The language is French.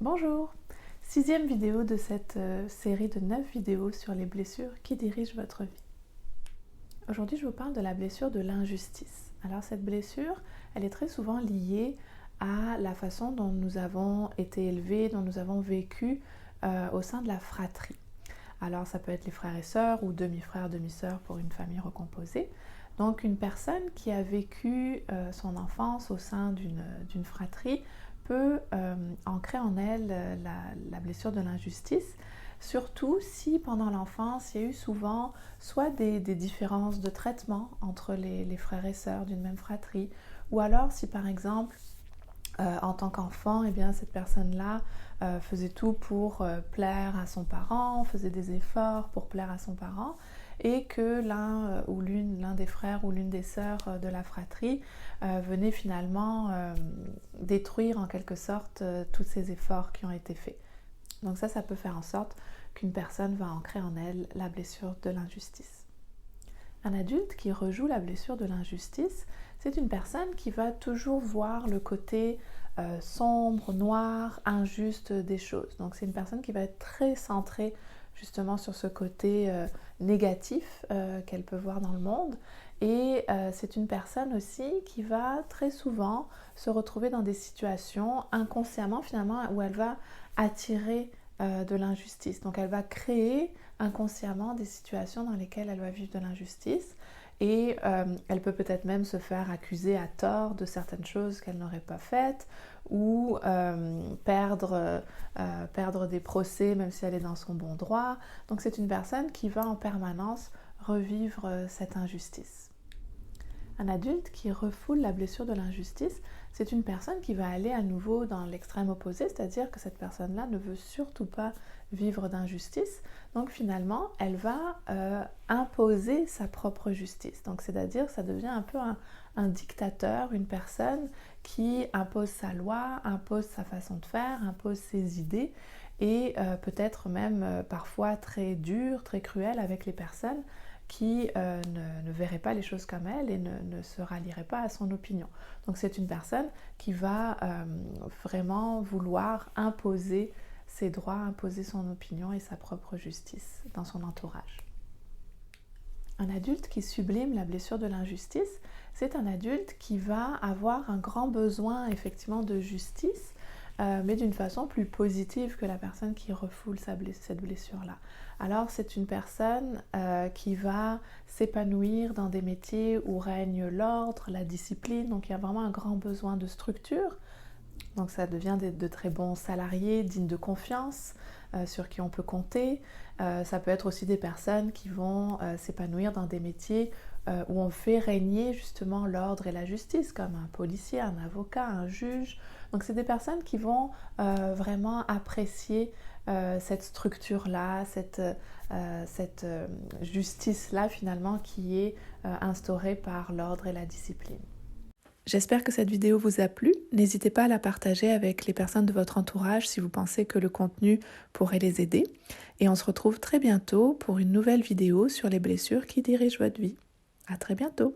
Bonjour! Sixième vidéo de cette série de 9 vidéos sur les blessures qui dirigent votre vie. Aujourd'hui, je vous parle de la blessure de l'injustice. Alors cette blessure, elle est très souvent liée à la façon dont nous avons été élevés, dont nous avons vécu au sein de la fratrie. Alors ça peut être les frères et sœurs ou demi-frères, demi-sœurs pour une famille recomposée. Donc une personne qui a vécu son enfance au sein d'une fratrie peut ancrer en elle la blessure de l'injustice, surtout si pendant l'enfance il y a eu souvent soit des différences de traitement entre les frères et sœurs d'une même fratrie, ou alors si par exemple en tant qu'enfant, eh bien, cette personne-là faisait tout pour plaire à son parent, faisait des efforts pour plaire à son parent, et que l'un des frères ou l'une des sœurs de la fratrie venait finalement détruire en quelque sorte tous ces efforts qui ont été faits. Donc ça peut faire en sorte qu'une personne va ancrer en elle la blessure de l'injustice. Un adulte qui rejoue la blessure de l'injustice, c'est une personne qui va toujours voir le côté sombre, noir, injuste des choses. Donc c'est une personne qui va être très centrée justement sur ce côté négatif qu'elle peut voir dans le monde. Et c'est une personne aussi qui va très souvent se retrouver dans des situations inconsciemment finalement où elle va attirer de l'injustice. Donc elle va créer inconsciemment des situations dans lesquelles elle va vivre de l'injustice, et elle peut peut-être même se faire accuser à tort de certaines choses qu'elle n'aurait pas faites, ou perdre des procès même si elle est dans son bon droit. Donc c'est une personne qui va en permanence revivre cette injustice. Un adulte qui refoule la blessure de l'injustice, c'est une personne qui va aller à nouveau dans l'extrême opposé, c'est-à-dire que cette personne-là ne veut surtout pas vivre d'injustice. Donc finalement, elle va imposer sa propre justice. Donc c'est-à-dire que ça devient un peu un dictateur, une personne qui impose sa loi, impose sa façon de faire, impose ses idées, et peut-être même parfois très dur, très cruel avec les personnes qui ne verrait pas les choses comme elle et ne se rallierait pas à son opinion. Donc c'est une personne qui va vraiment vouloir imposer ses droits, imposer son opinion et sa propre justice dans son entourage. Un adulte qui sublime la blessure de l'injustice, c'est un adulte qui va avoir un grand besoin effectivement de justice, mais d'une façon plus positive que la personne qui refoule cette blessure-là. Alors c'est une personne qui va s'épanouir dans des métiers où règne l'ordre, la discipline, donc il y a vraiment un grand besoin de structure. Donc ça devient de très bons salariés, dignes de confiance, sur qui on peut compter. Ça peut être aussi des personnes qui vont s'épanouir dans des métiers où on fait régner justement l'ordre et la justice, comme un policier, un avocat, un juge. Donc c'est des personnes qui vont vraiment apprécier cette structure-là, cette justice-là finalement qui est instaurée par l'ordre et la discipline. J'espère que cette vidéo vous a plu. N'hésitez pas à la partager avec les personnes de votre entourage si vous pensez que le contenu pourrait les aider. Et on se retrouve très bientôt pour une nouvelle vidéo sur les blessures qui dirigent votre vie. À très bientôt.